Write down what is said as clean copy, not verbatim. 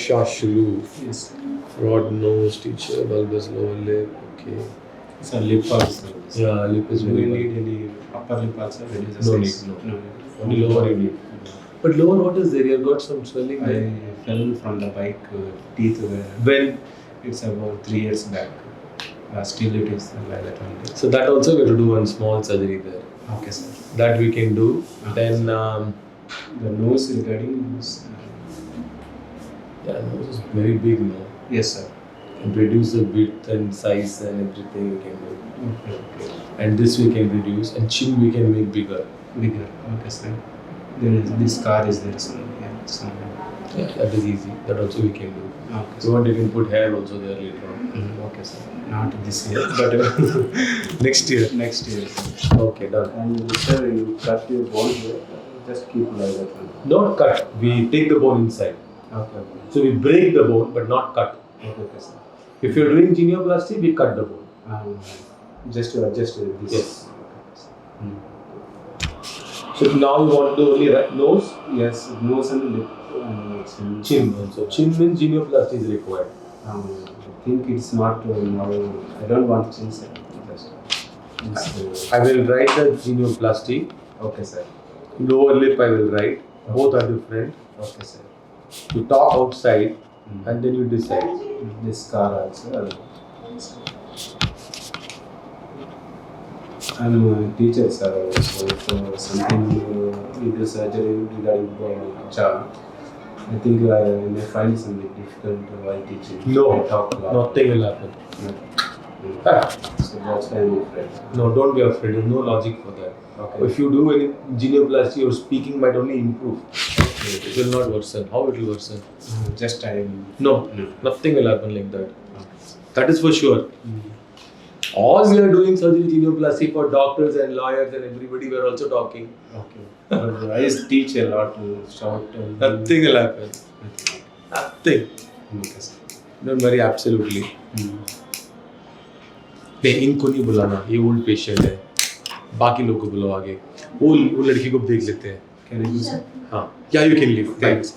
Shashulu. Yes. Broad nose, teacher, bulbous lower lip. Okay. So lip also. Yeah, lip is Do very you bad. need any upper lip also? Reduce the No size? need, no. No. Only lower you need. But lower, what is there? You've got some swelling I there. fell from the bike. Teeth were. When? It's about 3 years back. Still it is like that only. So that also we have to do one small surgery there. Okay, sir. That we can do. Okay. Then, The nose regarding nose. yeah, nose is very big now. Yes, sir. Can reduce the width and size and everything we can do. Okay. And this we can reduce, and chin we can make bigger. Bigger. Okay, sir. There is this scar is there, sir. Yeah, that is easy. That also we can do. Okay, If you want, you can put hair also there later on. Okay, sir. Not this year, but Next year. next year. Sir. Okay, done. And sir, you cut your bone here. Just keep like that one. Not cut. We take the bone inside. Okay. So we break the bone, but not cut. Okay, sir. If you're doing genioplasty, we cut the bone. Just to adjust this. Yes. So now you want to do only nose? Yes, nose and lip. Chin also. Chin means genioplasty is required. I think it's not now. I don't want chin, sir. I will write the genioplasty. Okay, sir. Lower lip I will write. Both are different. Okay, sir. You talk outside and then you decide. This scar also. I'm a teacher, sir. So for something we do surgery regarding jaw. I think I may find something difficult while teaching. No, I talk a lot. nothing will happen. So that's why I'm afraid. No, don't be afraid. There's no logic for that. Okay. If you do any genioplasty, your speaking might only improve. It will not worsen. How it will worsen? Just No, nothing will happen like that. That is for sure. All we are doing surgery genioplasty for doctors and lawyers and everybody. We are also talking. Okay. But I teach a lot to shout. Nothing will happen. Nothing. Okay, sir. Don't worry, absolutely. नहीं, इनको नहीं बुलाना, ये old patient है, बाकी लोग को बुलाओ आगे, वो लड़की को देख लेते हैं. Can I do, sir? हाँ, yeah, you can leave. Thanks.